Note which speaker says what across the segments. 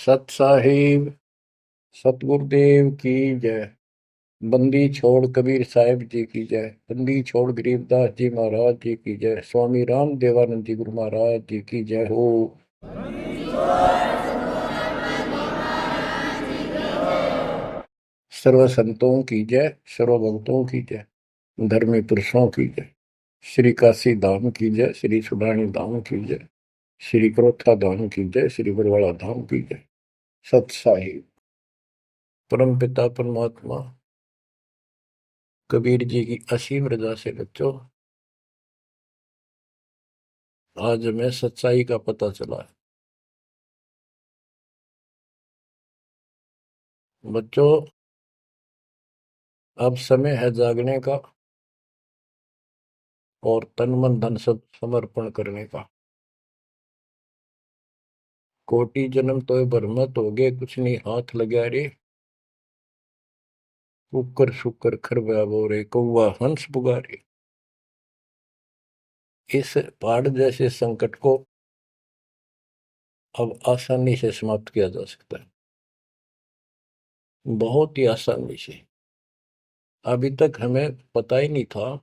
Speaker 1: सत साहिब सतगुरुदेव की जय। बंदी छोड़ कबीर साहिब जी की जय। बंदी छोड़ गरीबदास जी महाराज जी की जय। स्वामी राम देवानंद जी गुरु महाराज जी की जय हो। सर्व संतों की जय, सर्व भक्तों की जय, धर्मी पुरुषों की जय। श्री काशी धाम की जय, श्री सुडानी धाम की जय, श्री क्रोथा धाम की जय, श्री बरवाड़ा धाम की जय। सत साहिब परम पिता परमात्मा कबीर जी की असीम रजा से बच्चों आज हमें सच्चाई का पता चला है। बच्चों अब समय है जागने का और तन मन धन सब समर्पण करने का। कोटि जन्म तो भरमत हो गए, कुछ नहीं हाथ लगा रे। कुकर शुकर खरबा बोरे, कौवा हंस पुगारे। इस पहाड़ जैसे संकट को अब आसानी से समाप्त किया जा सकता है, बहुत ही आसानी से। अभी तक हमें पता ही नहीं था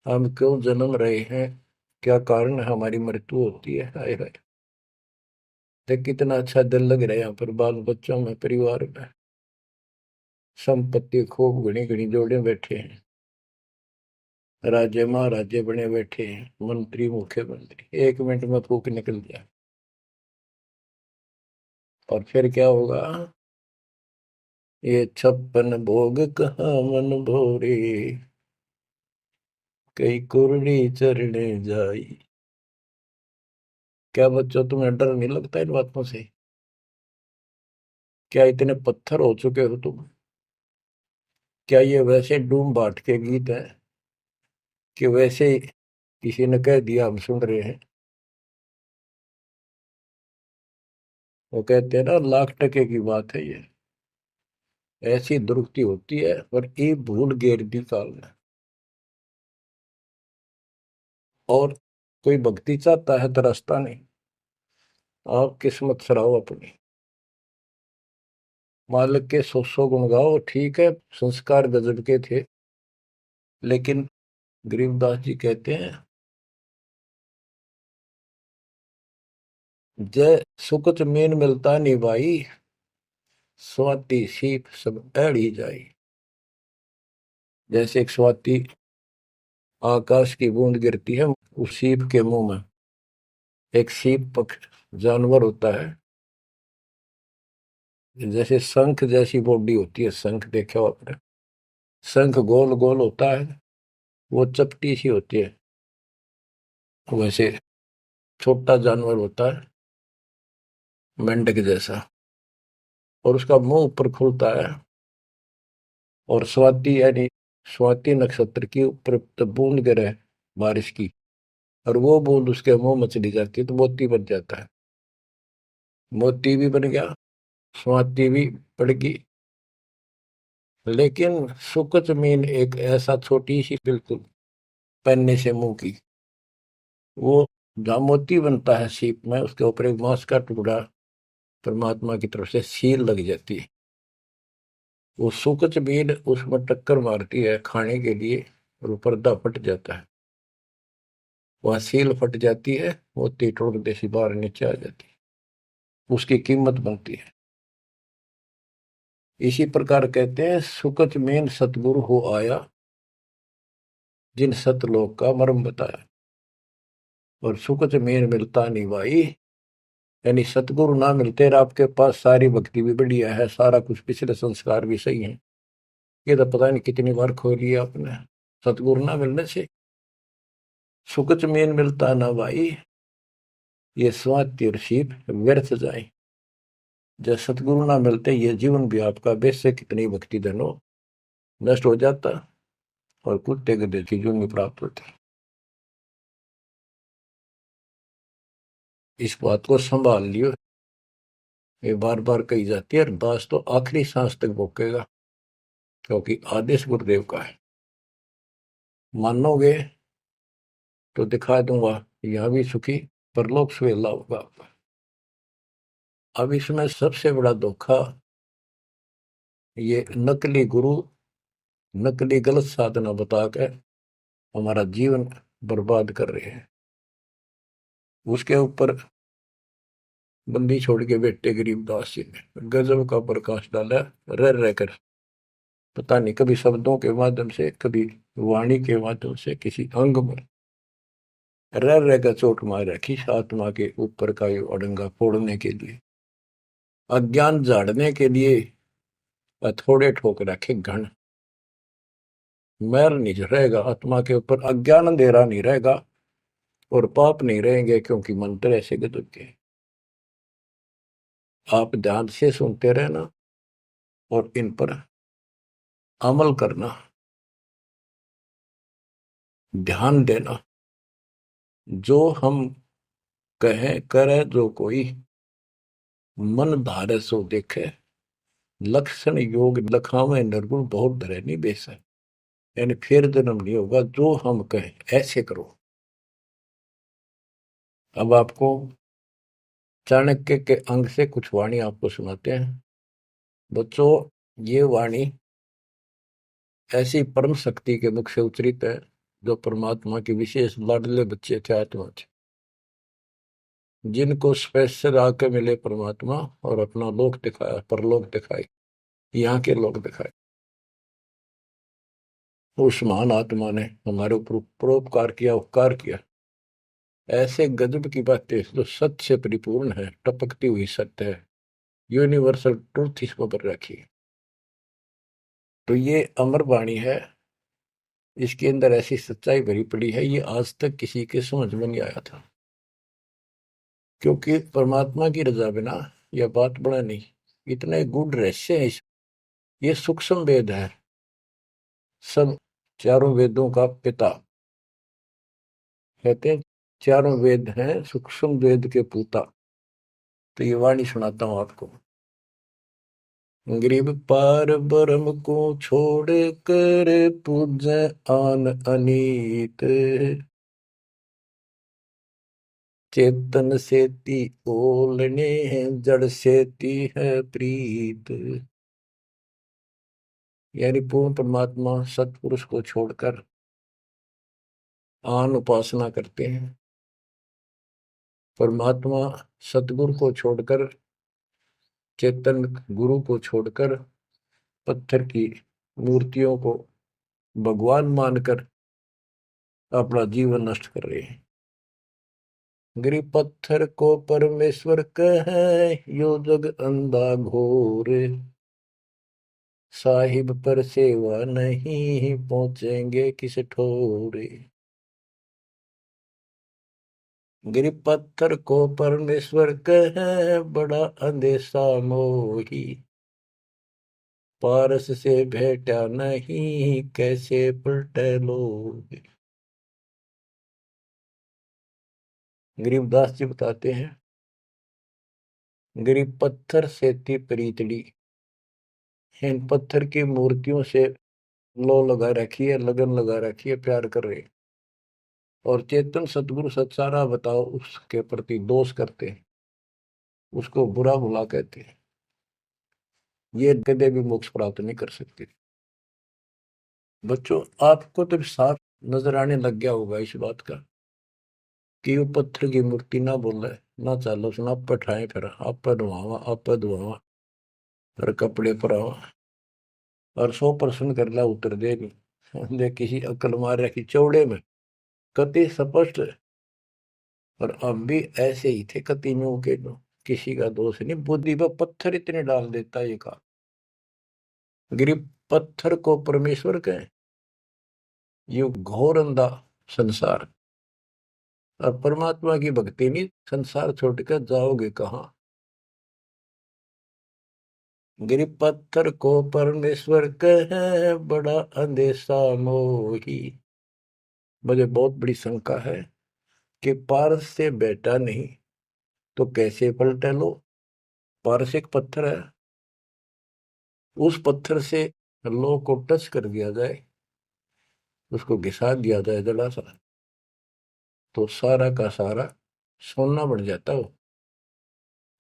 Speaker 1: हम क्यों जन्म रहे हैं, क्या कारण है हमारी मृत्यु होती है। हाय हाय, देख कितना अच्छा दिल लग रहा है यहाँ पर, बाल बच्चों में, परिवार में। संपत्ति खूब घनी घनी जोड़े बैठे हैं, राजे महाराजे बने बैठे हैं, मंत्री मुख्यमंत्री, 1 मिनट में फूक निकल जाए। और फिर क्या होगा? ये 56 भोग कहाँ मन भोरे, कई कुर्री चरणे जाई। क्या बच्चों तुम्हें डर नहीं लगता इन बातों से? क्या इतने पत्थर हो चुके हो तुम? क्या ये वैसे डूम बाट के गीत हैं कि वैसे ही किसी ने कह दिया हम सुन रहे हैं? वो कहते हैं ना, लाख टके की बात है ये। ऐसी दुरुक्ति होती है पर ये भूल गेर दी काल ने। और कोई भक्ति चाहता है तो रास्ता नहीं। आप किस्मत सराहो अपनी, मालिक के 100 गुण गाओ, ठीक है संस्कार गजब के थे। लेकिन गरीबदास जी कहते हैं, जय सुकुच मेन मिलता नहीं भाई, स्वाति सीप सब एड़ी जाई। जैसे एक स्वाति आकाश की बूंद गिरती है उस सीप के मुंह में। एक सीप पक्ष जानवर होता है, जैसे शंख जैसी बॉडी होती है। शंख देखा हो आपने? शंख गोल गोल होता है, वो चपटी सी होती है। वैसे छोटा जानवर होता है, मेंढक जैसा, और उसका मुंह ऊपर खुलता है। और स्वाति यानी स्वाति नक्षत्र की ऊपर जब बूंद गिरे बारिश की, और वो बूंद उसके मुंह में चली जाती है तो मोती बन जाता है। मोती भी बन गया, स्वाति भी पड़ गई। लेकिन सुकच मीन एक ऐसा छोटी सी, बिल्कुल पन्ने से मुंह की, वो जहाँ मोती बनता है सीप में, उसके ऊपर एक मांस का टुकड़ा परमात्मा की तरफ से सील लग जाती है। वो सुकच मीन उसमें टक्कर मारती है खाने के लिए, और वो पर्दा फट जाता है। वह सील फट जाती है, मोती टुकड़े से बाहर नीचे आ जाती है, उसकी कीमत बनती है। इसी प्रकार कहते हैं, सुकच मेन सतगुरु हो आया, जिन सतलोक का मर्म बताया। और सुकच मेन मिलता नहीं भाई, यानी सतगुरु ना मिलते और आपके पास सारी भक्ति भी बढ़िया है, सारा कुछ पिछले संस्कार भी सही है, ये तो पता नहीं कितनी बार खो लिया आपने। सतगुरु ना मिलने से सुकच मेन मिलता ना भाई, ये स्वाति और सीप व्यर्थ जाए। जब सतगुरु ना मिलते ये जीवन भी आपका वैसे कितनी भक्ति धनो नष्ट हो जाता, और कुत्ते गधे की जून प्राप्त होती। इस बात को संभाल लियो, ये बार बार कही जाती है, और दास तो आखिरी सांस तक भोगेगा, क्योंकि आदेश गुरुदेव का है। मानोगे तो दिखा दूंगा, यहाँ भी सुखी परलोक सुहेला होगा आपका। अब इसमें सबसे बड़ा धोखा ये नकली गुरु, नकली गलत साधना बता के हमारा जीवन बर्बाद कर रहे हैं। उसके ऊपर बंदी छोड़ के बेटे गरीबदास जी ने गजब का प्रकाश डाला, रह रहकर। पता नहीं कभी शब्दों के माध्यम से, कभी वाणी के माध्यम से, किसी अंग में रह रहकर चोट मार रखी आत्मा के ऊपर का ये अड़ंगा फोड़ने के लिए, अज्ञान झाड़ने के लिए। थोड़े ठोक रखे घन, मैल नहीं रहेगा आत्मा के ऊपर, अज्ञान अंधेरा नहीं रहेगा और पाप नहीं रहेंगे, क्योंकि मंत्र ऐसे गजब के। आप ध्यान से सुनते रहना और इन पर अमल करना, ध्यान देना। जो हम कहें करे जो कोई, मन धारे सो देखे, लक्षण योग लखावे निर्गुण बहुत धरे नहीं बेस है। यानी फिर जन्म नहीं होगा, जो हम कहें ऐसे करो। अब आपको चाणक्य के अंग से कुछ वाणी आपको सुनाते हैं। बच्चों, ये वाणी ऐसी परम शक्ति के मुख से उच्चरित है, जो परमात्मा के विशेष लाडले बच्चे थे, आत्मा थे, जिनको स्पेशल आके मिले परमात्मा और अपना लोक दिखाया, परलोक दिखाए, यहाँ के लोक दिखाए। उस महान आत्मा ने हमारे ऊपर परोपकार किया, उपकार किया। ऐसे गजब की बातें जो सत्य से परिपूर्ण है, टपकती हुई सत्य है, यूनिवर्सल ट्रूथ इसको पर रखी। तो ये अमर वाणी है, इसके अंदर ऐसी सच्चाई भरी पड़ी है, ये आज तक किसी के समझ में नहीं आया था। क्योंकि परमात्मा की रजा बिना यह बात बड़ा नहीं, इतने गूढ़ रहस्य है। ये सूक्ष्म वेद है, सब चारों वेदों का पिता कहते हैं, चारों वेद हैं सूक्ष्म वेद के पूता। तो ये वाणी सुनाता हूं आपको। गरीब पार ब्रह्म को छोड़ कर पूजे आन अनीत, चेतन सेती ओलने जड़ सेती है प्रीत। यानी पूर्ण परमात्मा सतपुरुष को छोड़कर आन उपासना करते हैं। परमात्मा सतगुरु को छोड़कर, चेतन गुरु को छोड़कर पत्थर की मूर्तियों को भगवान मानकर अपना जीवन नष्ट कर रहे हैं। गरीब पत्थर को परमेश्वर कहे, यो जग अंधा घोर, साहिब पर सेवा नहीं पहुंचेंगे किस ठोरे। गरीब पत्थर को परमेश्वर कहे, बड़ा अंदेशा मोही, पारस से भेटा नहीं कैसे पलटे लोग। गरीबदास जी बताते हैं, गरीब पत्थर से थी प्रीतड़ी, इन पत्थर की मूर्तियों से लो लगा रखी है, लगन लगा रखी है, प्यार कर रहे। और चेतन सतगुरु सत्सारा बताओ उसके प्रति दोष करते हैं, उसको बुरा भुला कहते हैं। ये कदे भी मोक्ष प्राप्त नहीं कर सकते। बच्चों, आपको तो साफ नजर आने लग गया होगा इस बात का कि वो पत्थर की मूर्ति ना बोले, ना चालो सुना, आप पठाए, फिर आप धुआवा, आप धुआवा, फिर कपड़े पर आवा और 100% कर ला उतर दे नहीं। दे किसी अकल मार रखी चौड़े में, कति स्पष्ट। और अब भी ऐसे ही थे कतियों के, किसी का दोष नहीं, बुद्धि पर पत्थर इतने डाल देता ये का। गरीब पत्थर को परमेश्वर कहे, ये घोर अंधा संसार। और परमात्मा की भक्ति नहीं, संसार छोड़कर जाओगे कहाँ। गरीब पत्थर को परमेश्वर कहे, बड़ा अंदेशा मोही। मुझे बहुत बड़ी शंका है कि पारस से बेटा नहीं तो कैसे पलटे लो। पारस एक पत्थर है, उस पत्थर से लो को टच कर दिया जाए, उसको घिसा दिया जाए जरा सा, तो सारा का सारा सोना बन जाता हो।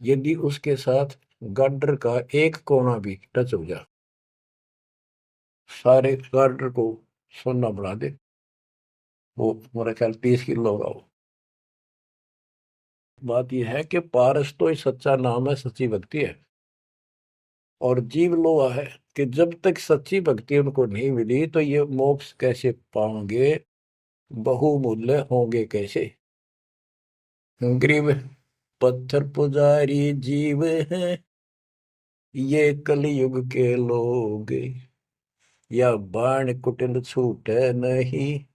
Speaker 1: यदि उसके साथ गार्डर का एक कोना भी टच हो जाए, सारे गार्डर को सोना बना दे, वो मेरा ख्याल 30 किलो होगा वो। बात यह है कि पारस तो ही सच्चा नाम है, सच्ची भक्ति है। और जीव लोहा है कि जब तक सच्ची भक्ति उनको नहीं मिली तो ये मोक्ष कैसे पाएंगे, बहुमूल्य होंगे कैसे। गरीब पत्थर पुजारी जीव हैं ये कलयुग के लोग, या बाण कुटिल छूटे नहीं,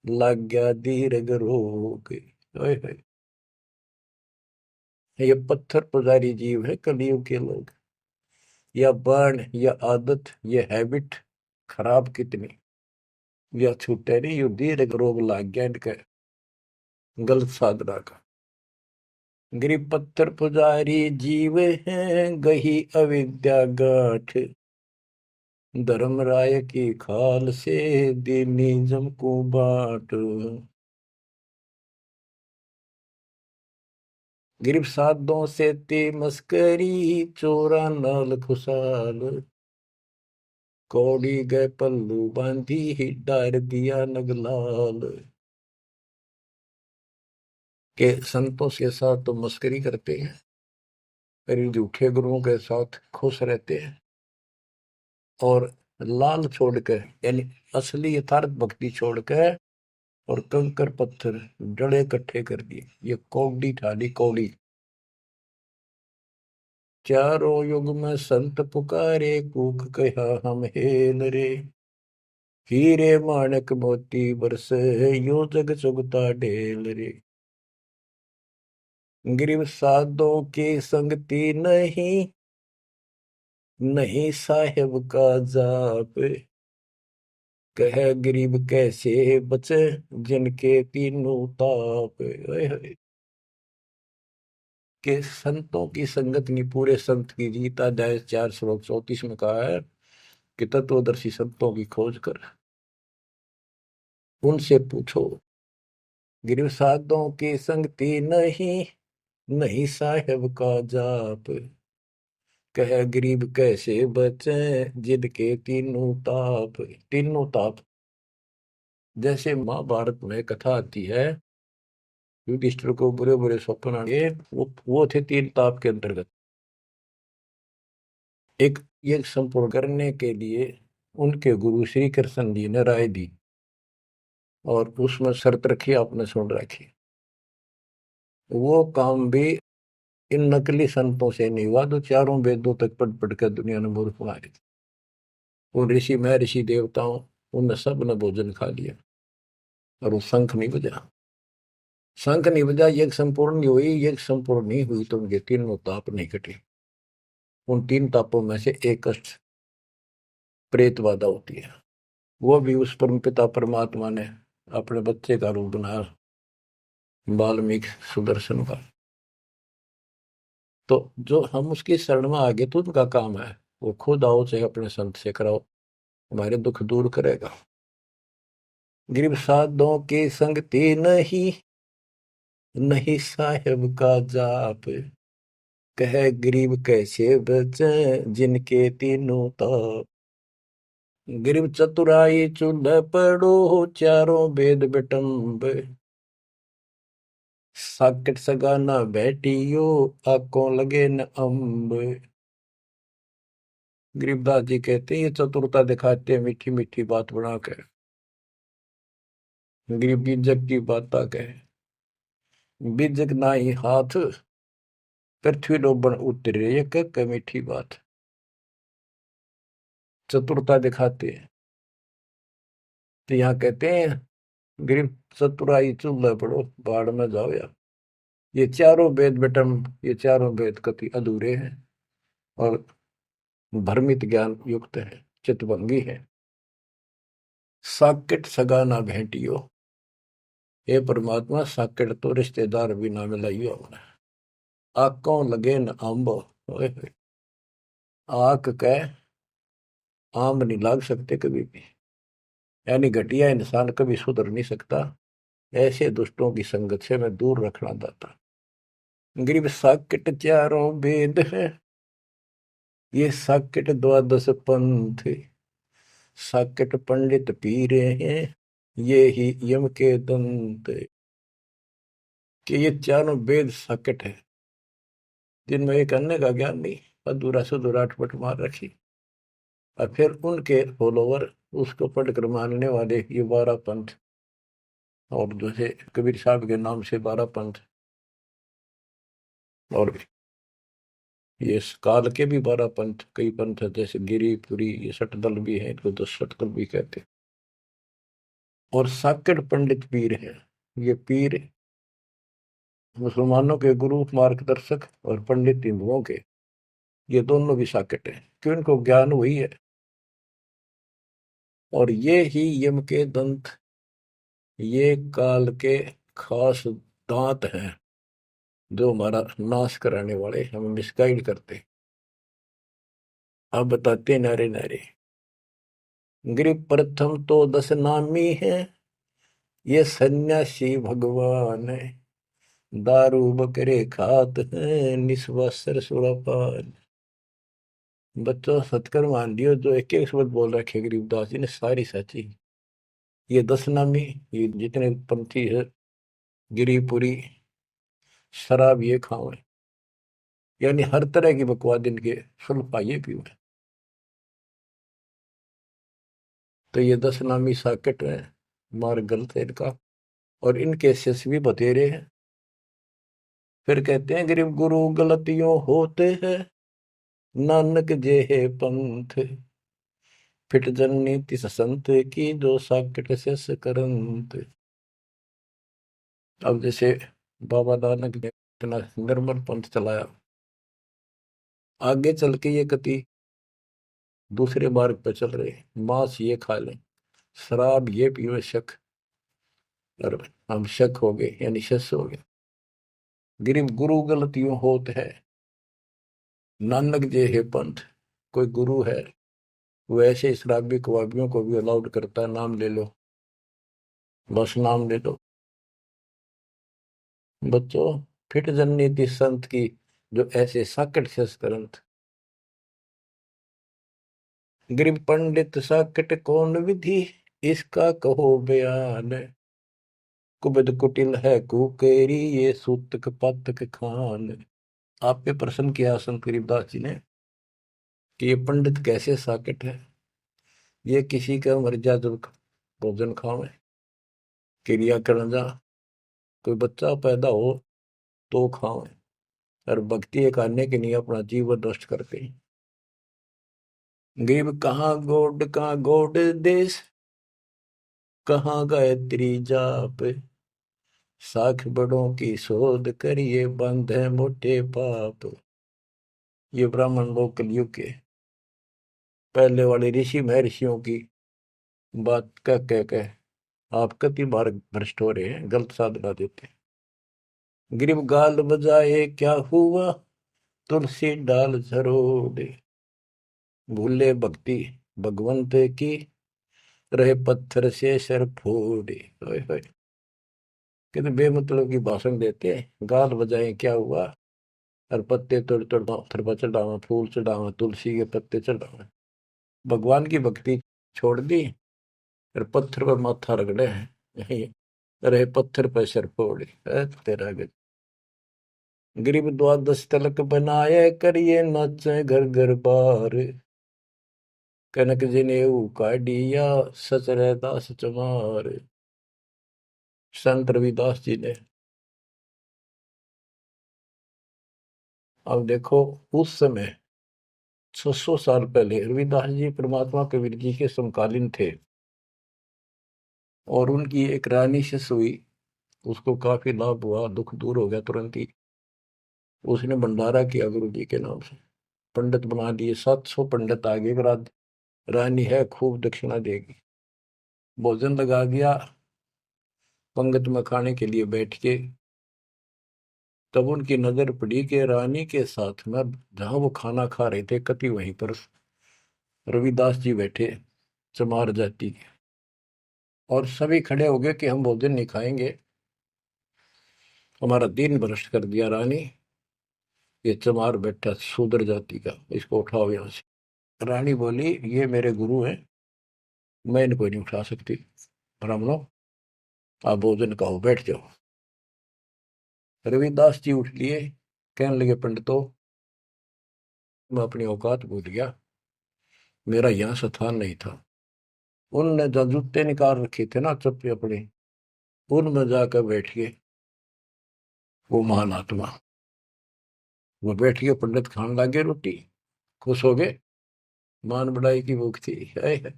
Speaker 1: लग गया दीर्घ रोग। ओए होए, ये पत्थर पुजारी जीव है कलयुग के लोग, या बाण या आदत, ये हैबिट खराब कितनी, या छूटे नहीं, यू दीर्घ रोग लग गया इनके गलत साधना का। गरीब पत्थर पुजारी जीव हैं गही अविद्या गाठ, धर्मराय की खाल से दीनिज्म को बाट। गिरब साधों से ते मस्करी, चोरा नाल खुशाल, कौड़ी गए पल्लू बांधी ही डार दिया नगलाल। के संतों के साथ तो मस्करी करते हैं, पर झूठे गुरुओं के साथ खुश रहते हैं, और लाल छोड़कर यानी असली यथार्थ भक्ति छोड़कर और कंकर पत्थर डले इकट्ठे कर दिए, ये कौड़ी ठाली कौड़ी। चारों युग में संत पुकारे, कूक कहा हम हेल रे, हीरे माणक मोती बरसे, यो जग चुगता ढेल रे। गिरव साधों की संगति नहीं, नहीं साहेब का जाप, कह गरीब कैसे बचे, जिनके तीनों ताप। ओए होए, के संतों की संगत नहीं, पूरे संत की जीत। अध्याय 4 श्लोक 34 में कहा है कि तत्वदर्शी संतों की खोज कर उनसे पूछो। गिरव साधों की संगति नहीं, नहीं साहेब का जाप, कह गरीब कैसे बचे, जिनके तीनों ताप। तीनों ताप, जैसे महाभारत में कथा आती है, युधिष्ठिर को बुरे बुरे स्वप्न आए, वो थे 3 ताप के अंतर्गत। एक ये संपूर्ण करने के लिए उनके गुरु श्री कृष्ण जी ने राय दी, और उसमें शर्त रखी, आपने सुन रखी। वो काम भी इन नकली संतों से नहीं हुआ, तो चारों वेदों तक पढ़ पढ़ कर दुनिया ने मूर्ख मारे थे। उन ऋषि में ऋषि देवताओं, उन सब ने भोजन खा लिया, और वो शंख नहीं बजा। शंख नहीं बजा, यज्ञ संपूर्ण नहीं हुई, यज्ञ संपूर्ण नहीं हुई तो उनके तीनों ताप नहीं कटे। उन 3 तापों में से एक कष्ट प्रेत बाधा होती है, वो भी उस परम पिता परमात्मा ने अपने बच्चे का रूप बनाया, वाल्मीकि सुदर्शन का। तो जो हम उसकी शरण में आगे तो उनका काम है, वो खुद आओ चाहे अपने संत से कराओ, हमारे दुख दूर करेगा। गरीब साधों की संगति नहीं, नहीं साहेब का जाप, कह गरीब कैसे बचे, जिनके तीनों ताप। गरीब चतुराई चूल्हे पड़ो, चारों वेद बिटम्ब, साकिट सगाना बैठियो, आंखों लगे न अम्ब। गरीबदास जी कहते हैं ये चतुरता दिखाते हैं मीठी मीठी बात बना कर, गरीब बीजक की बात कहे, बीजक ना ही हाथ, पृथ्वी डोबन उतरे, ये कह मीठी बात। चतुरता दिखाते हैं, तो यहाँ कहते हैं गरीब चतुराई चूल्हे पड़ो, बाढ़ में जाओ यार। ये चारों वेद बेटम, ये चारों वेद कति अधूरे हैं और भ्रमित ज्ञान युक्त है, चितभंगी है। साकेट सगा ना भेंटियो, हे परमात्मा साकेट तो रिश्तेदार भी ना मिलाइयो हमने। आंखों लगे न आंब, ओए होए, आंख कह आम नहीं लाग सकते कभी भी, यानी घटिया इंसान कभी सुधर नहीं सकता। ऐसे दुष्टों की संगत से मैं दूर रखना चाहता। गरीब साकेट चारों वेद है, ये साकेट द्वादश पंथ, साकेट पंडित पीरे हैं, ये ही यम के दंत। कि ये चारों वेद साकेट है, जिनमें एक अन्य का ज्ञान नहीं, अधूरा सुधूरा अटपट मार रखी। और फिर उनके फॉलोवर उसको पढ़कर मानने वाले ये 12 पंथ, और जैसे कबीर साहब के नाम से 12 पंथ, और ये काल के भी 12 पंथ, कई पंथ है, जैसे गिरिपुरी, ये सटदल भी है, इनको 10 सटदल भी कहते हैं। और साकेट पंडित पीर है, ये पीर मुसलमानों के गुरु मार्गदर्शक और पंडित हिंदुओं के, ये दोनों भी साकेट है, क्यों इनको ज्ञान वही है। और ये ही यम के दंत, ये काल के खास दांत हैं, जो हमारा नाश कराने वाले, हमें मिसगाइड करते। अब बताते नारे नारे। गिरि प्रथम तो 10 नामी है, ये सन्यासी भगवान है, दारू बकरे खात है, निस्वासर सुरापान। बच्चों सत्कर मान लियो, जो एक एक शब्द बोल रखे गरीबदास जी ने सारी सच्ची। ये 10 नामी, ये जितने पंथी है, गिरिपुरी, शराब ये खाओ, यानी हर तरह की बकवाद इनके सुन पाइए पीओ। तो ये 10 नामी साकेट है, मार्ग गलत है इनका, और इनके शिष्य भी बतेरे हैं। फिर कहते हैं गरीब गुरु गलतियों होते हैं, नानक जे है पंथ, फिट जननी तिस संत की, जो साकेट शिष्य करंत। अब जैसे बाबा नानक ने इतना निर्मल पंथ चलाया, आगे चल के ये कति दूसरे मार्ग पर चल रहे, मांस ये खा लें, शराब ये पियो शक, और हम शक हो गए, यानी शस हो गए। गरीब गुरु गलतियों होत है, नानक जे है पंथ। कोई गुरु है, वो ऐसे शराबी कबाबियों को भी अलाउड करता है, नाम ले लो, बस नाम ले लो। बच्चों फिट जननीति संत की, जो ऐसे साकट शस करंत। गरीब पंडित साकट कौन विधि, इसका कहो बयान, कुबद कुटिल है कुकेरी, ये सूतक पातक खान। आप पे प्रश्न किया संत गरीबदास जी ने कि ये पंडित कैसे साकेट है, ये किसी का मर्यादा भोजन खावे, क्रिया करना जा, कोई बच्चा पैदा हो तो खावे, और भक्ति करने के लिए अपना जीवन नष्ट करते हैं। गरीब कहाँ गोड देश, कहाँ गायत्री जाप, साख बड़ों की शोध करिए, बंधे मोटे पाप। ये ब्राह्मण लोग कलयुग के पहले वाले ऋषि महर्षियों की बात कह आप कति बार भ्रष्ट हो रहे हैं, गलत साधना देते हैं। गिरिब गाल बजाए क्या हुआ, तुलसी डाल झरोड़े, भूले भक्ति भगवंत की, रहे पत्थर से सर फोड़े। कितने बेमतलब की भाषण देते हैं, गाल बजाए क्या हुआ, और पत्ते तोड़ तोड़ पत्थर पर चढ़ावा, फूल चढ़ावा, तुलसी के पत्ते चढ़ावा, भगवान की भक्ति छोड़ दी, और पत्थर पर माथा रगड़े हैं, रहे पत्थर पर सर फोड़े। तेरा गज गरीब द्वादश तलक बनाए, करिए नाचे घर घर बार, कनक जनेऊ काढ़िया, सच रहदास चमार। संत रविदास जी ने, अब देखो उस समय 600 साल पहले रविदास जी परमात्मा कबीर जी के समकालीन थे, और उनकी एक रानी शिष्य हुई, उसको काफी लाभ हुआ, दुख दूर हो गया तुरंत ही। उसने भंडारा किया गुरु जी के नाम से, पंडित बना दिए, 700 पंडित आगे, रानी है खूब दक्षिणा देगी। भोजन लगा दिया, पंगत में खाने के लिए बैठ के, तब उनकी नजर पड़ी कि रानी के साथ में जहां वो खाना खा रहे थे, कति वहीं पर रविदास जी बैठे, चमार जाति के। और सभी खड़े हो गए कि हम भोजन नहीं खाएंगे, हमारा दिन भ्रष्ट कर दिया रानी। ये चमार बैठा शूद्र जाति का, इसको उठाओ यहां से। रानी बोली ये मेरे गुरु हैं, मैं इनको नहीं उठा सकती। ब्राह्मणों आप भोजन कहो, बैठ जाओ। रविदास जी उठ लिए, कहने लगे पंडितों मैं अपनी औकात भूल गया, मेरा यहाँ स्थान नहीं था। उनने जो जूते निकाल रखे थे ना चप्पे अपने, उनमें जाकर बैठ गए वो महान आत्मा। वो बैठ गए, पंडित खाने लगे रोटी, खुश हो गए, मान बढ़ाई की भूख थी। हाय हाय।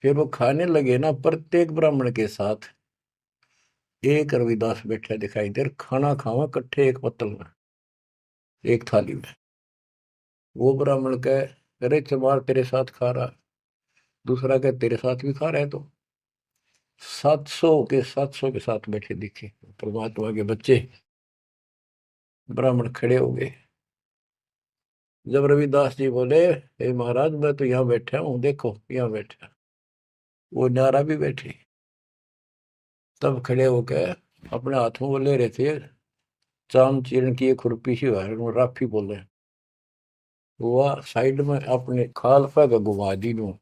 Speaker 1: फिर वो खाने लगे ना, प्रत्येक ब्राह्मण के साथ एक रविदास बैठा दिखाई दे, खाना खावा इकट्ठे एक पत्तल में, एक थाली में। वो ब्राह्मण कहे अरे चमार तेरे साथ खा रहा, दूसरा कहे तेरे साथ भी खा रहा है। तो 700 के साथ बैठे दिखे परमात्मा के बच्चे। ब्राह्मण खड़े हो गए। जब रविदास जी बोले हे महाराज मैं तो यहाँ बैठा हूँ, देखो यहाँ बैठा, वो नारा भी बैठे। तब खड़े होकर अपने हाथ में वो ले रहे थे चाम चीरण की एक खुरपी सी राफी बोले, वो साइड में अपने खाल पर घुमा दी नू,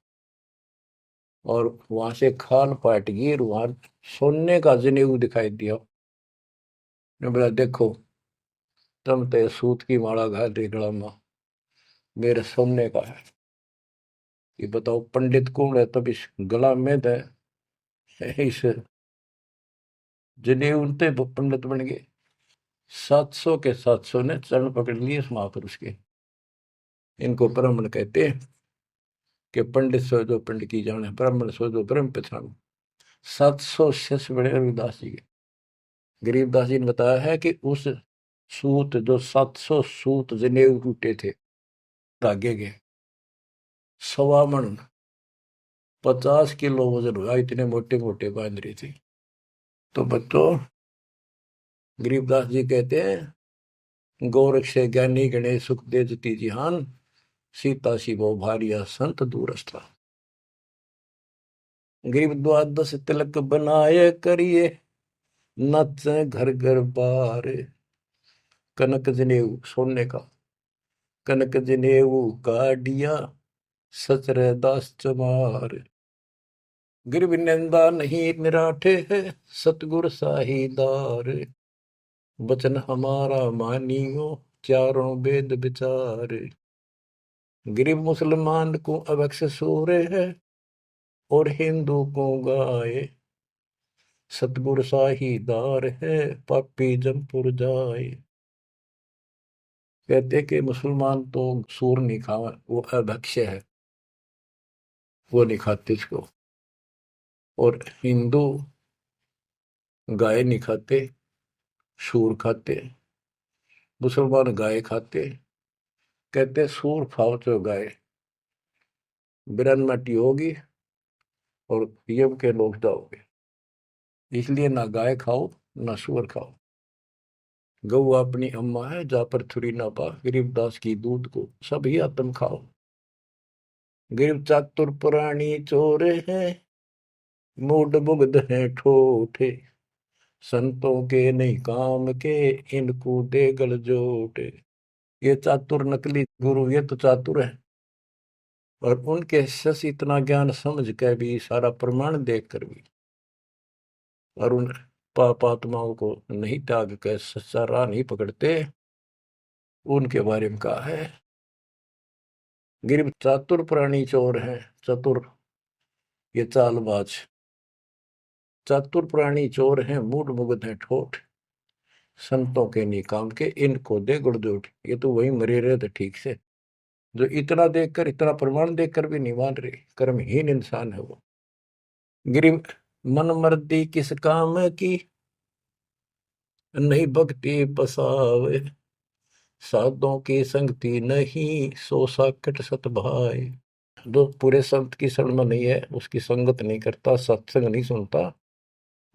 Speaker 1: और वहां से खाल पाट गई, वहां सोने का जनेऊ दिखाई दिया। ने बोला देखो तुम तो सूत की माला घाल रही गला में, मेरे सोने का है। ये बताओ पंडित कौन है, तब इस गला में दे इस जनेऊ उनते पंडित बन गए। 700 ने चरण पकड़ लिए इस महापुरुष के। इनको ब्राह्मण कहते हैं कि पंडित सो जो पंडित की जाने, ब्राह्मण सो जो ब्रह्म पहचानो। 700 शिष्य बड़े रविदास जी के। गरीबदास जी ने बताया है कि उस सूत जो 700 सूत जनेऊ टूटे थे धागे के, 1.25 मन 50 किलो वजन हुआ, इतने मोटे मोटे बांध रही थी। तो बच्चों गरीबदास जी कहते हैं गोरख से ज्ञानी गणेश सुख दे जती जिहान, सीता शिवो भारिया संत दूरस्था। गरीब द्वादश तिलक बनाए करिए, नच घर घर बार। कनक जनेऊ सोने का, कनक जनेऊ काडिया, सचर दास चमार। गिरव निंदा नहीं निराठे है, सतगुर साहीदार। वचन हमारा मानियो, चारों वेद विचार। गरीब मुसलमान को अवक्ष सूरे है, और हिंदू को गाए। सतगुर साहीदार है, पापी जमपुर जाए। कहते कि मुसलमान तो सूर नहीं खावा, वो अभक्ष्य है, वो नहीं खाते इसको। और हिंदू गाय नहीं खाते, सूर खाते। मुसलमान गाय खाते। कहते सूर खाओ तो गाय बिरन मटी होगी और यम के लोग जाओगे, इसलिए ना गाय खाओ ना सूअर खाओ। गऊ अपनी अम्मा है, जा पर थुरी ना पा, गरीबदास की दूध को सभी आत्म खाओ। गरीब चातुर पुरानी चोर है, मूड मुग्ध है ठोठे। संतों के नहीं काम के, इनको दे गल जोटे। ये चातुर नकली गुरु ये तो चातुर है, और उनके शिष्य इतना ज्ञान समझ के भी, सारा प्रमाण देख कर भी, और उन पाप आत्माओं को नहीं त्याग कर सच्चा राह नहीं पकड़ते। उनके बारे में कहा है गिर चातुर प्राणी चोर है। चतुर ये चालबाज, चातुर प्राणी चोर हैं, मूड मुग्ध है ठोठ। संतों के नहीं काम के, इनको दे गुड़जोट। ये तो वही मरे रहे थे ठीक से, जो इतना देखकर, इतना प्रमाण देखकर भी नहीं मान रहे, कर्महीन इंसान है वो। गिरी मन मर्दी किस काम की, नहीं भक्ति बसावे। साधों की संगति नहीं, सो साकट सत भाई। जो पूरे संत की शरण में नहीं है, उसकी संगत नहीं करता, सत्संग नहीं सुनता,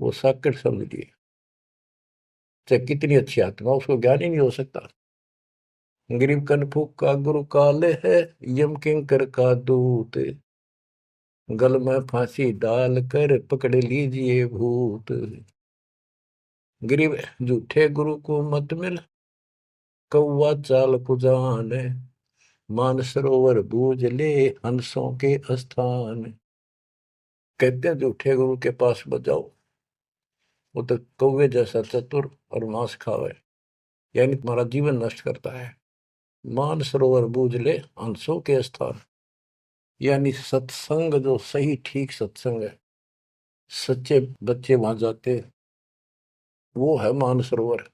Speaker 1: वो साकट समझिए। चाहे कितनी अच्छी आत्मा, उसको ज्ञान ही नहीं हो सकता। गरीब कनफूक का गुरु काले है, यम किंकर का दूत। गल में फांसी डाल कर पकड़ लीजिए भूत। गरीब झूठे गुरु को मत मिल, कौवा चाल कुजान, मानसरोवर बूझ ले हंसों के स्थान। कहते हैं झूठे गुरु के पास बजाओ, वो तो कौवे जैसा चतुर और मांस खावे, यानी तुम्हारा जीवन नष्ट करता है। मानसरोवर बूझ ले हंसों के स्थान, यानी सत्संग जो सही ठीक सत्संग है, सच्चे बच्चे वहां जाते, वो है मानसरोवर।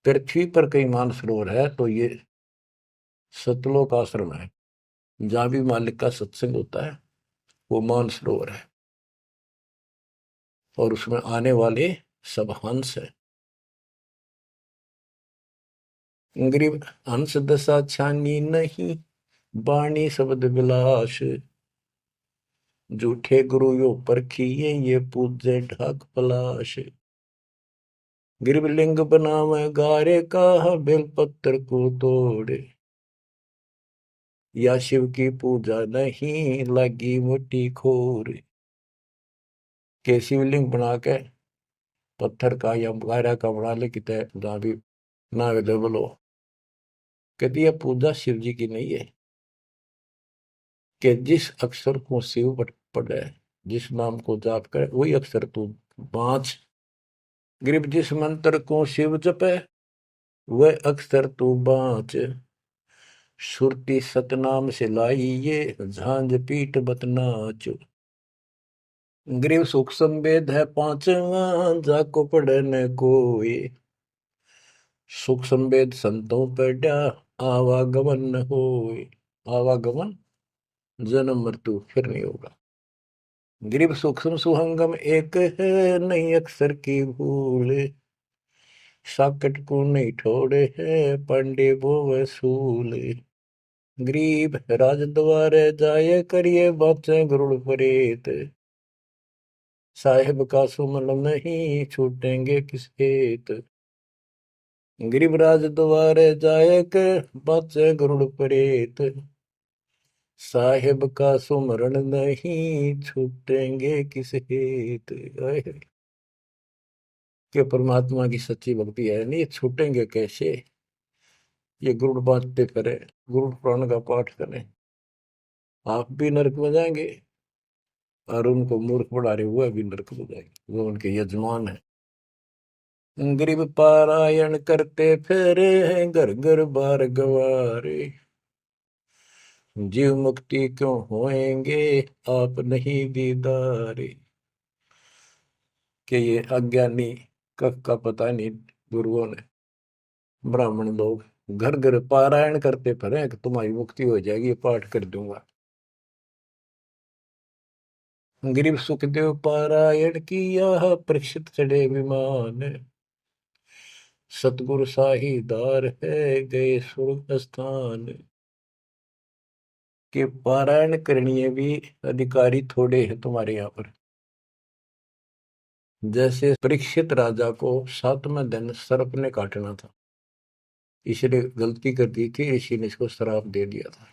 Speaker 1: पृथ्वी पर कई मानसरोवर है, तो ये सतलोक आश्रम है, जहां भी मालिक का सत्संग होता है, वो मानसरोवर है। और उसमें आने वाले सब हंस है। गरीब हंस दशा छानी नहीं, बाणी शब्द विलास। झूठे गुरु यो परखिए, ये पूजे ढाक पलाश। गिरब लिंग बनावे गारे का, बेलपत्र को तोड़े। या शिव की पूजा नहीं, लगी मोटी खोर। के शिवलिंग बना के पत्थर का या गारा का बना ले, कितने जहां भी ना अवेलेबल हो, कहती है पूजा शिव जी की नहीं है। कि जिस अक्षर को शिव पढ़े, जिस नाम को जाप करे, वही अक्षर तू बाँच। ग्रीब जिस मंत्र को शिव जपे, वह अक्षर तू बाँच। सुरती सतनाम से लाई ये, झांझ पीठ बतनाच। ग्रीव सुख संवेद है पांचवा, जाको पढ़े न कोई। सुख संवेद संतों पढ़ा, आवागमन न होए। आवागमन जन्म मृत्यु फिर नहीं होगा। गिरिव सूक्ष्म सुहंगम एक है, नहीं अक्षर की भूल। साकट को नहीं ठोड़े है, पांडे वो वसूल। गरीब राज द्वारे जाए, करिए बातें गरुड़ परेत। साहेब का सुमन नहीं, छूटेंगे किस हेत। गरीब राज द्वारे जाए, कर बातें गरुड़ परेत। साहेब का सुमरण नहीं, छूटेंगे किस हेत। कि परमात्मा की सच्ची भक्ति है नहीं, छूटेंगे कैसे। ये गुरुड़ बांटते करें, गुरुड़ पुराण का पाठ करें, आप भी नरक में जाएंगे, और उनको मूर्ख बना रहे हुए भी नरक में जाएंगे, वो उनके यजमान है। गरीब पारायण करते फेरे हैं, घर घर बार गवारे। जीव मुक्ति क्यों होएंगे, आप नहीं दीदारे। कि ये अज्ञानी कख का पता नहीं, गुरुओं ने, ब्राह्मण लोग घर घर पारायण करते फिरे कि तुम्हारी मुक्ति हो जाएगी, पाठ कर दूंगा। गरीब सुखदेव पारायण किया, परीक्षित चढ़े विमान। सतगुरु साहीदार है, गए स्वर्ग स्थान। के पारायण करनी भी अधिकारी थोड़े हैं तुम्हारे यहाँ पर। जैसे परीक्षित राजा को 7वें दिन सर्प ने काटना था, इसलिए गलती कर दी थी, ऋषि ने इसको श्राप दे दिया था।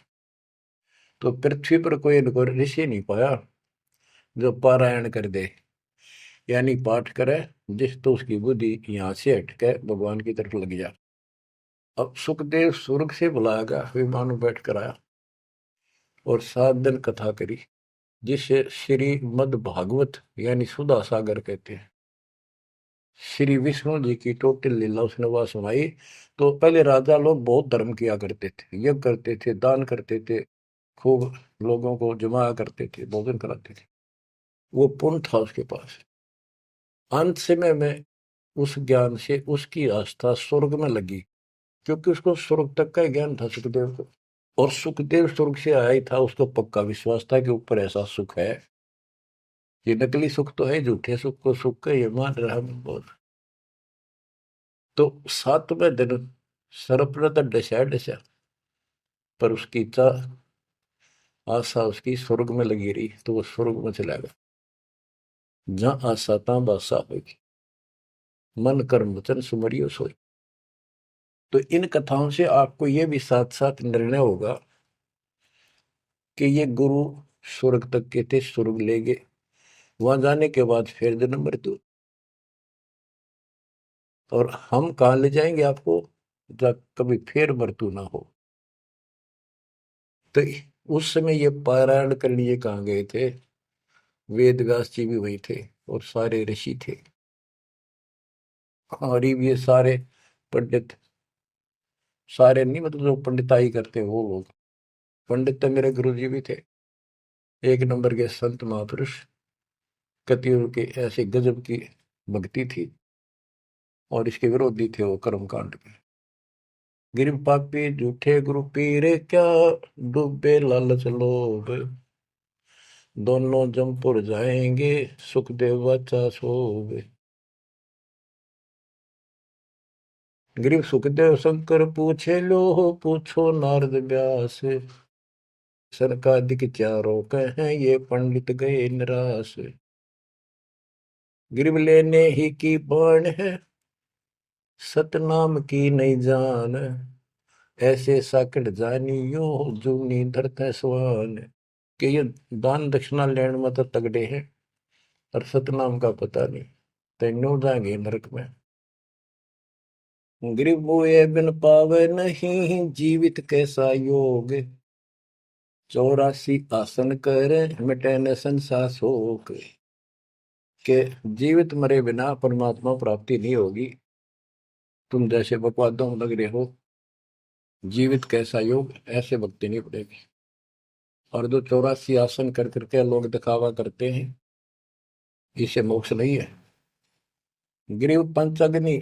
Speaker 1: तो पृथ्वी पर कोई इनको ऋषि नहीं पाया जो पारायण कर दे, यानी पाठ करे, जिस तो उसकी बुद्धि यहाँ से हटके भगवान की तरफ लग जा। अब सुखदेव स्वर्ग से बुलाया गया, विमान में बैठ कर आया और 7 दिन कथा करी, जिसे श्रीमद् भागवत यानी सुधा सागर कहते हैं। श्री विष्णु जी की टोटल लीला उसने वह सुनाई। तो पहले राजा लोग बहुत धर्म किया करते थे, यज्ञ करते थे, दान करते थे, खूब लोगों को जमाया करते थे, भोजन कराते थे, वो पुण्य था उसके पास। अंत समय में उस ज्ञान से उसकी आस्था स्वर्ग में लगी, क्योंकि उसको स्वर्ग तक का ज्ञान था सुखदेव को। और सुखदेव स्वर्ग से आया ही था, उसको पक्का विश्वास था कि ऊपर ऐसा सुख है। ये नकली सुख तो है, झूठे सुख को सुख का ये मान रहा बहुत। तो 7वें दिन सर्प ने तो डसा डसा, पर उसकी आशा उसकी स्वर्ग में लगी रही, तो वो स्वर्ग में चला गया। जहां आशा तहां बासा होगी, मन कर्म वचन सुमरियो सोई। तो इन कथाओं से आपको ये भी साथ साथ निर्णय होगा कि ये गुरु स्वर्ग तक के थे, स्वर्ग ले गए, वहां जाने के बाद फिर जन्म मृत्यु। और हम कहाँ ले जाएंगे आपको, जब कभी फिर मृत्यु ना हो। तो उस समय ये पारायण करने लिए कहाँ गए थे? वेद व्यास जी भी वही थे और सारे ऋषि थे, और ये सारे पंडित, सारे नहीं मतलब जो पंडिताई करते वो लोग। पंडित तो मेरे गुरु जी भी थे, एक नंबर के संत महापुरुष। कतियों की ऐसी गजब की भक्ति थी, और इसके विरोधी थे वो कर्म कांड के। गिर पापी झूठे गुरु पीरे क्या, डूबे लालच लोभ, दोनों जमपुर जाएंगे, सुखदेव वाचा सोवे। गिरीव सुखदेव शंकर पूछे लो, पूछो नारद व्यास, सरकादिक चारों कहें ये पंडित गए निराश। गिरीव लेने ही की बाण है, सतनाम की नहीं जान, ऐसे साकट जानियो, जूनी धरते स्वान। कि ये दान दक्षिणा लेने में तो तगड़े हैं, और सतनाम का पता नहीं, तेनों जाएंगे नरक में। गिरीव मोए बिन पावे नहीं, जीवित कैसा योग, 84 आसन करे, मिटे न संसार शोक। के जीवित मरे बिना परमात्मा प्राप्ति नहीं होगी। तुम जैसे बकवादों में लग रहे हो, जीवित कैसा योग, ऐसे भक्ति नहीं पड़ेगी। और जो 84 आसन कर करके लोग दिखावा करते हैं, इसे मोक्ष नहीं है। गिरीव पंचअग्नि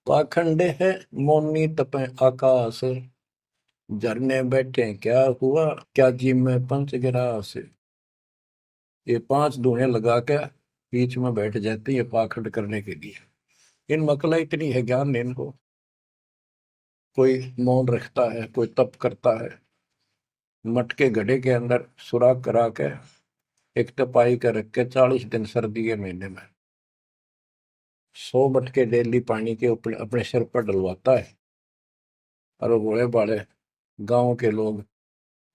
Speaker 1: पाखंड है, मौनी तपे आकाश, झरने बैठे क्या हुआ, क्या जी में पंच गिरास। ये 5 धुएं लगा के बीच में बैठ जाते हैं पाखंड करने के लिए। इन मकला इतनी है ज्ञान नहीं इनको। कोई मौन रखता है, कोई तप करता है, मटके घड़े के अंदर सुराख करा के एक तपाई कर रख के 40 दिन सर्दी के महीने में 100 मटके डेली पानी के ऊपर अपने सिर पर डलवाता है, और वो बड़े बड़े गांव के लोग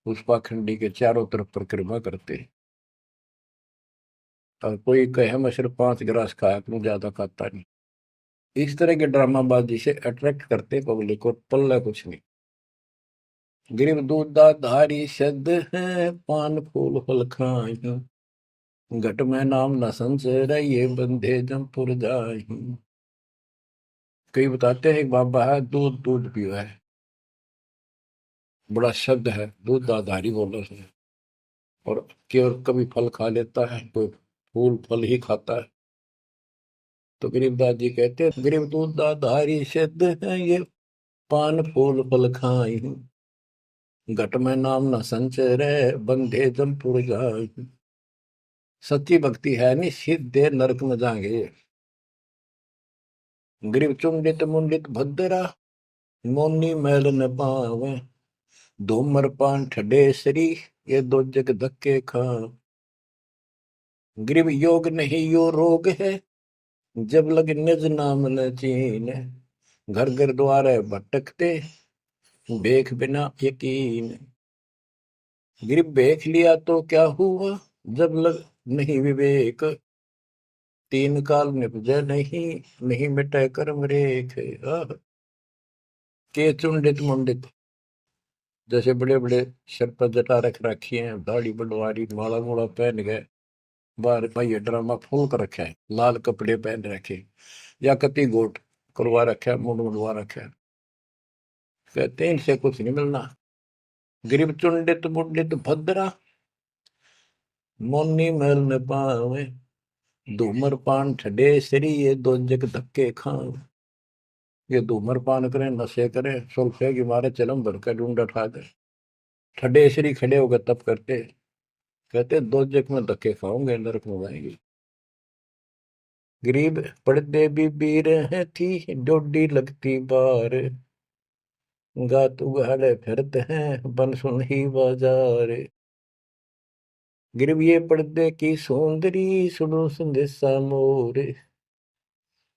Speaker 1: उस पाखंडी के चारों तरफ परिक्रमा करते हैं। और कोई कहे मैं सिर्फ 5 गिलास खाया करूं, ज्यादा खाता नहीं। इस तरह के ड्रामाबाजी से अट्रैक्ट करते पब्लिक को, पल्ला कुछ नहीं। गिरिव दूधा धारी शब्द है, पान फूल फल खाई, घट में नाम न संचय, ये बंधे जमपुर जाई। कई बताते हैं एक बाबा है, दूध दूध पियो है, बड़ा शब्द है, दूध दाधारी बोलो से। और केवल कभी फल खा लेता है, कोई फूल फल ही खाता है। तो गरीबदास जी कहते हैं, गरीब दूध दाधारी शब्द है, ये पान फूल फल खाई, घट में नाम न संचय रहे, बंधे जमपुर जाई। सच्ची भक्ति है नहीं, सीधे नरक में जाएंगे। गरीब चुंडित मुंडित भद्रा, मोनी मैल न पावे, धूमर पान ठडेसरी, ये दो जग धक्के खा। गरीब योग नहीं यो रोग है, जब लग निज नाम न चीन, घर घर द्वारे भटकते, बेख बिना यकीन। गरीब बेख लिया तो क्या हुआ, जब लग नहीं विवेक, तीन काल निपजे नहीं, नहीं मिटे कर्म रेख। के चुंडित मुंडित, जैसे बड़े बड़े सर पर जटा रख रखी है, दाढ़ी बंडवारी, माला मोला पहन गए, बाहर भाई ड्रामा फूल कर रखा है, लाल कपड़े पहन रखे, या कति गोट करवा रखा है, मुंड मुंडवा रखा है। कहते हैं इनसे कुछ नहीं मिलना। गरीब चुंडित मुंडित भद्रा, मोनी मैल न पावे, धूमर पान ठडे सरी, ये दो जग धक्के खाओ। ये धूमर पान करें, नशे करें, सुल्फे की मारे चलम भर कर ढूंढ उठा दे, ठडे सरी खड़े होकर तप करते, कहते दो जग में धक्के खाओगे, नरक में जाएंगे। गरीब पड़ते भी बीर है थी, डोडी लगती बार, गात उगाड़े फिरते हैं, बन सुन ही बाजार। गरीब ये पर्दे की सौंदरी, सुनो संदेशा मोर,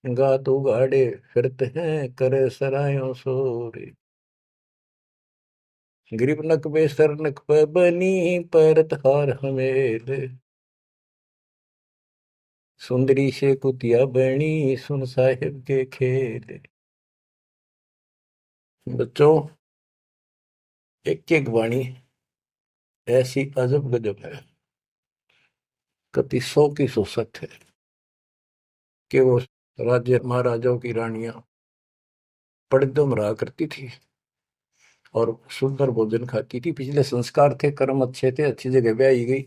Speaker 1: गात उगाड़े फिरते हैं, करे सरायों शोर। गरीब नक पे सर नक पे बनी, पैरत हार हमेल, सुंदरी से कुतिया बनी, सुन साहिब के खेल। बच्चों, एक एक वाणी ऐसी अजब गजब है, कति 100 की 100 सत्य है कि वो राज्य महाराजाओं की रानियां पर्दों में रहा करती थी और सुंदर भोजन खाती थी। पिछले संस्कार थे, कर्म अच्छे थे, अच्छी जगह ब्याही गई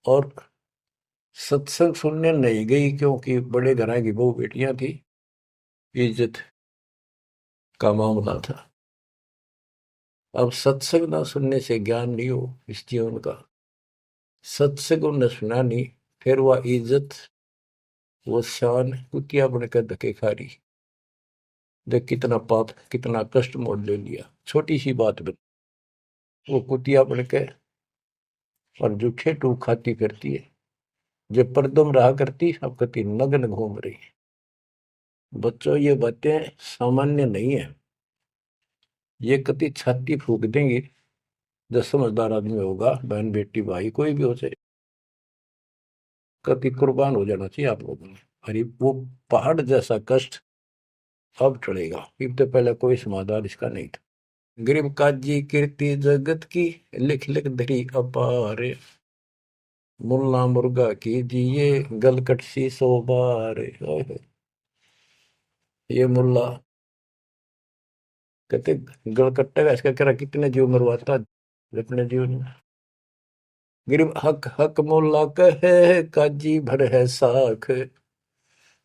Speaker 1: और सत्संग सुनने नहीं गई क्योंकि बड़े घरां की बहू बेटियां थी, इज्जत का मामला था। अब सत्संग ना सुनने से ज्ञान नहीं हो इस जीवन का, सत्संग उन्हें सुना नहीं, फिर वह इज्जत वो शान कुतिया बनकर धके खा रही। देख कितना पाप, कितना कष्ट मोल ले लिया छोटी सी बात में। वो कुतिया बनके और जूठे टूक खाती फिरती है, जो पर्दों में रहा करती अब कति नग्न घूम रही है। बच्चों, ये बातें सामान्य नहीं है, ये कति छाती फूक देंगी। जो समझदार आदमी होगा, बहन बेटी भाई कोई भी हो जाए, कति कुर्बान हो जाना चाहिए आप लोगों ने। अरे वो पहाड़ जैसा कष्ट अब चढ़ेगा, इससे पहले कोई समाधान इसका नहीं था। गरीब काजी कीर्ति जगत की, लिख लिख धरी अपार, मुल्ला मुर्गा कीजिए गलकट सी 100 बार। ये मुल्ला कहते गलकट्टे का इसका कह कितने जीव मरवाता अपने जीवन में। गरीब हक हक मुल्ला कहे काजी भर है साख,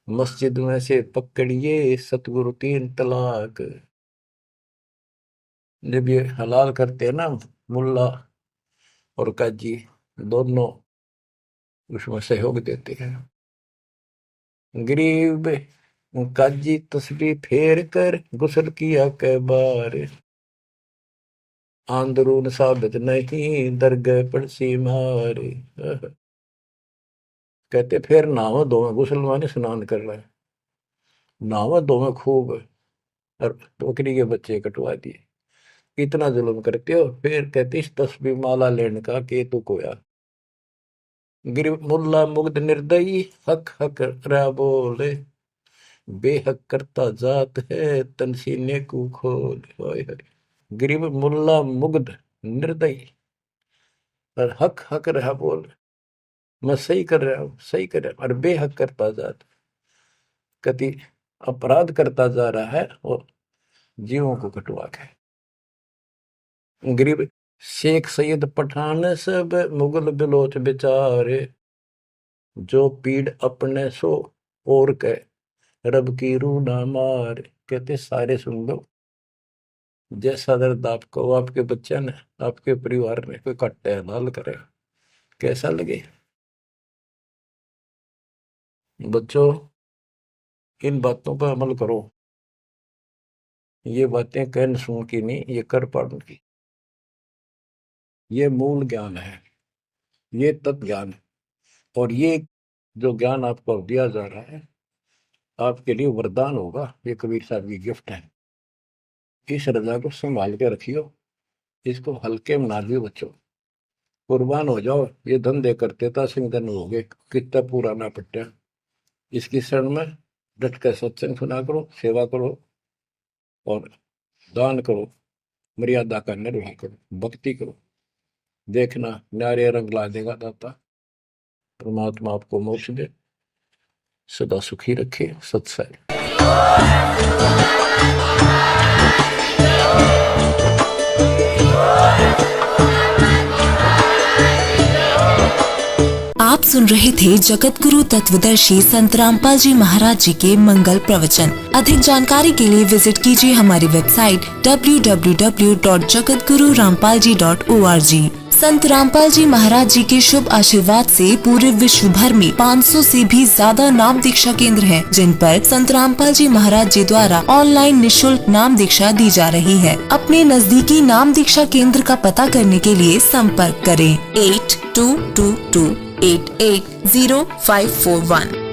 Speaker 1: मस्जिद में से पकड़िए सतगुरु 3 तलाक। जब ये हलाल करते हैं ना मुल्ला और काजी दोनों, उसमें सहयोग देते हैं। गरीब काजी तस्बीह फेर कर गुस्ल किया कै बार, आंदरून साबित नहीं दरगह पड़सी मार। कहते फिर नहावा धोवे, गुस्ल माने स्नान कर रहा है, नहावा धोवे खूब और बकरी के बच्चे कटवा दिए। इतना जुल्म करते हो, फिर कहते इस तस्बीह माला लेने का के तू कोया। गिर मुल्ला मुग्ध निर्दयी हक हक रहा बोले, बेहक करता जात है तनसीने को खोल। गरीब मुल्ला मुग्ध निर्दयी और हक हक रहा बोल, मैं सही कर रहा हूं, सही कर रहा हूं, और बेहक करता जात, कति अपराध करता जा रहा है और जीवों को कटवा के। गरीब शेख सैयद पठान सब मुगल बिलोच बेचारे, जो पीड़ अपने सो और के रब की रूह ना मार। कहते सारे सुन लो, जैसा दर्द आपको आपके बच्चे ने, आपके परिवार में कोई कट्टे हलाल करे, कैसा लगे। बच्चों, इन बातों पर अमल करो। ये बातें कहन सुन की नहीं, ये कर पाड़न की। ये मूल ज्ञान है, ये तत्व ज्ञान है, और ये जो ज्ञान आपको दिया जा रहा है आपके लिए वरदान होगा। ये कबीर साहब की गिफ्ट है। इस रजा को संभाल के रखियो, इसको हल्के में ना दियो बच्चों, कुर्बान हो जाओ। ये धंधे करते था सिंह धन हो गए, कितना पूरा ना पट्टा। इसकी शरण में डट कर सत्संग सुना करो, सेवा करो और दान करो, मर्यादा का निर्वाह करो, भक्ति करो। देखना न्यारे रंग ला देगा दाता। परमात्मा आपको मोक्ष दे, सदा सुखी रखे। सत्संग।
Speaker 2: आप सुन रहे थे जगत गुरु तत्वदर्शी संत रामपाल जी महाराज जी के मंगल प्रवचन। अधिक जानकारी के लिए विजिट कीजिए हमारी वेबसाइट www.jagatgururampalji.org। संत रामपाल जी महाराज जी के शुभ आशीर्वाद से पूरे विश्व भर में 500 से भी ज्यादा नाम दीक्षा केंद्र हैं, जिन पर संत रामपाल जी महाराज जी द्वारा ऑनलाइन निशुल्क नाम दीक्षा दी जा रही है। अपने नजदीकी नाम दीक्षा केंद्र का पता करने के लिए संपर्क करें 8222880541।